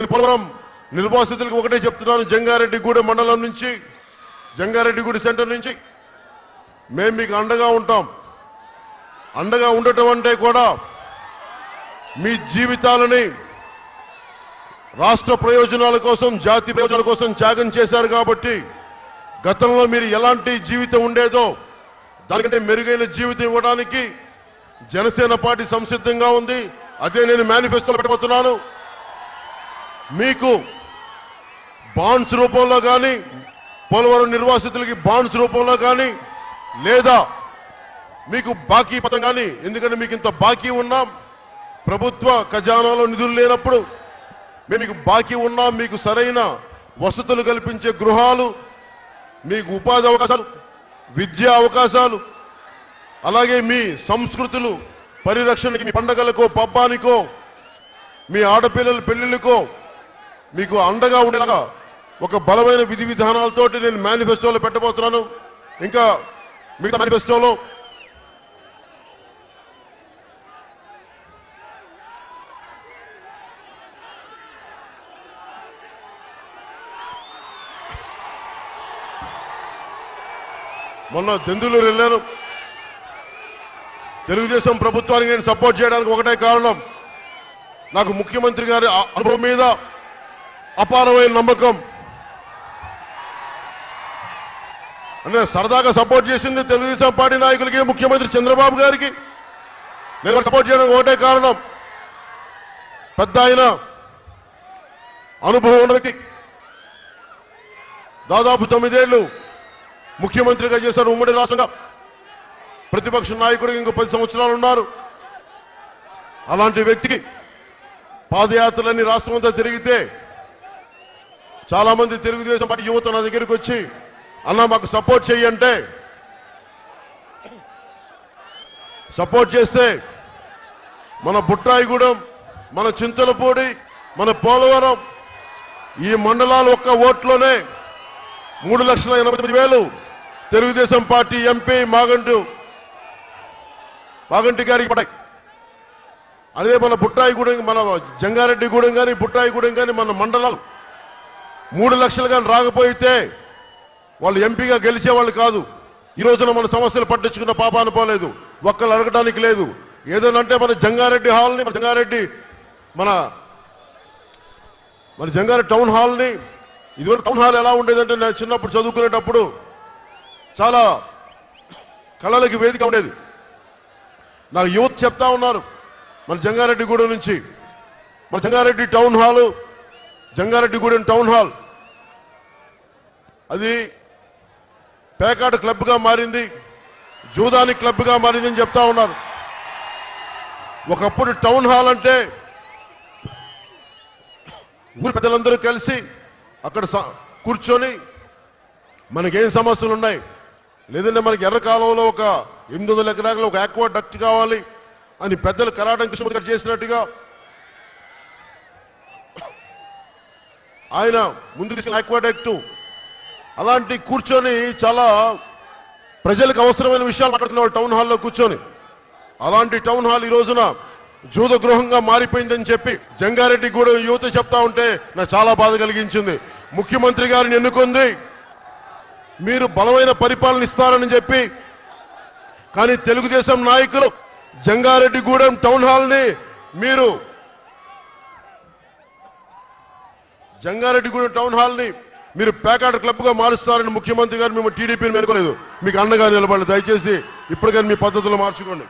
పోలవరం నిర్వాసితులకు ఒకటే చెప్తున్నాను, జంగారెడ్డిగూడెం మండలం నుంచి, జంగారెడ్డిగూడెం సెంటర్ నుంచి మేము మీకు అండగా ఉంటాం. అండగా ఉండటం అంటే కూడా మీ జీవితాలని రాష్ట్ర ప్రయోజనాల కోసం, జాతి ప్రయోజనాల కోసం త్యాగం చేశారు కాబట్టి గతంలో మీరు ఎలాంటి జీవితం ఉండేదో దానికంటే మెరుగైన జీవితం ఇవ్వడానికి జనసేన పార్టీ సంసిద్ధంగా ఉంది. అదే నేను మేనిఫెస్టోలో పెట్టబోతున్నాను. మీకు బాండ్స్ రూపంలో కానీ, పోలవరం నిర్వాసితులకి బాండ్స్ రూపంలో కానీ, లేదా మీకు బాకీ పత్రం కానీ, ఎందుకంటే మీకు ఇంత బాకీ ఉన్నాం, ప్రభుత్వ ఖజానాలో నిధులు లేనప్పుడు మేము మీకు బాకీ ఉన్నాం. మీకు సరైన వసతులు కల్పించే గృహాలు, మీకు ఉపాధి అవకాశాలు, విద్యా అవకాశాలు, అలాగే మీ సంస్కృతులు పరిరక్షణకి, మీ పండగలకో పబ్బానికో మీ ఆడపిల్లల పెళ్లిళ్ళకో మీకు అండగా ఉండేలాగా ఒక బలమైన విధి విధానాలతోటి నేను మేనిఫెస్టోలో పెట్టబోతున్నాను. ఇంకా మిగతా మేనిఫెస్టోలో మొన్న దెందులూరు వెళ్ళాను. తెలుగుదేశం ప్రభుత్వానికి నేను సపోర్ట్ చేయడానికి ఒకటే కారణం, నాకు ముఖ్యమంత్రి గారి అనుభవం మీద అపారమైన నమ్మకం. అంటే సరదాగా సపోర్ట్ చేసింది తెలుగుదేశం పార్టీ నాయకులకి, ముఖ్యమంత్రి చంద్రబాబు గారికి. నేను సపోర్ట్ చేయడానికి ఒకటే కారణం, పెద్ద ఆయన అనుభవం ఉన్న వ్యక్తి, దాదాపు 9 ఏళ్లు ముఖ్యమంత్రిగా చేశారు ఉమ్మడి రాష్ట్రంగా. ప్రతిపక్ష నాయకుడికి ఇంకో 10 సంవత్సరాలు ఉన్నారు. అలాంటి వ్యక్తికి పాదయాత్రలన్నీ రాష్ట్రం అంతా తిరిగితే చాలా మంది తెలుగుదేశం పార్టీ యువత నా దగ్గరికి వచ్చి, అన్న మాకు సపోర్ట్ చెయ్యంటే, సపోర్ట్ చేస్తే మన బుట్రాయిగూడెం, మన చింతలపూడి, మన పోలవరం ఈ మండలాలు ఒక్క ఓట్లోనే 3,89,000 తెలుగుదేశం పార్టీ ఎంపీ మాగంటి గారికి పడ్డాయి. అదే మన బుట్రాయిగూడెం, మన జంగారెడ్డిగూడెం కానీ బుట్రాయిగూడెం కానీ మన మండలాలు 3 లక్షలు కానీ రాకపోతే వాళ్ళు ఎంపీగా గెలిచేవాళ్ళు కాదు. ఈ రోజున మన సమస్యలు పట్టించుకున్న పాపాను పోలేదు, ఒక్కళ్ళు అడగడానికి లేదు. ఏదనంటే మన జంగారెడ్డి హాల్ని, మన జంగారెడ్డి టౌన్ హాల్ని, ఇదివరకు టౌన్ హాల్ ఎలా ఉండేదంటే నేను చిన్నప్పుడు చదువుకునేటప్పుడు చాలా కళలకి వేదిక ఉండేది. నాకు యువత చెప్తా ఉన్నారు, మన జంగారెడ్డిగూడెం నుంచి మన Jangareddy town hall, Jangareddygudem town hall అది పేకాట క్లబ్గా మారింది, జూదాని క్లబ్గా మారింది అని చెప్తా ఉన్నారు. ఒకప్పుడు టౌన్ హాల్ అంటే ఊరి పెద్దలందరూ కలిసి అక్కడ కూర్చొని మనకేం సమస్యలు ఉన్నాయి, లేదంటే మనకి ఎర్ర కాలంలో ఒక 800 ఎకరాలు ఒక ఆక్వా డక్ట్ కావాలి అని పెద్దలు కరాటం కృష్ణ గారు చేసినట్టుగా ఆయన ముందు తీసుకున్న ఆక్వా డక్ట్, అలాంటి కూర్చొని చాలా ప్రజలకు అవసరమైన విషయాలు మాట్లాడుతున్న వాళ్ళు టౌన్ హాల్లో కూర్చొని. అలాంటి టౌన్ హాల్ ఈ రోజున జూద గృహంగా మారిపోయిందని చెప్పి జంగారెడ్డిగూడెం యువత చెప్తా ఉంటే నాకు చాలా బాధ కలిగించింది. ముఖ్యమంత్రి గారిని ఎన్నుకుంది మీరు బలమైన పరిపాలన ఇస్తారని చెప్పి, కానీ తెలుగుదేశం నాయకులు జంగారెడ్డిగూడెం టౌన్ హాల్ని మీరు పేకాట క్లబ్గా మారుస్తారని ముఖ్యమంత్రి గారు మేము టీడీపీని మెనుకోలేదు. మీకు అండగా నిలబడలేదు. దయచేసి ఇప్పటికైనా మీ పద్ధతులు మార్చుకోండి.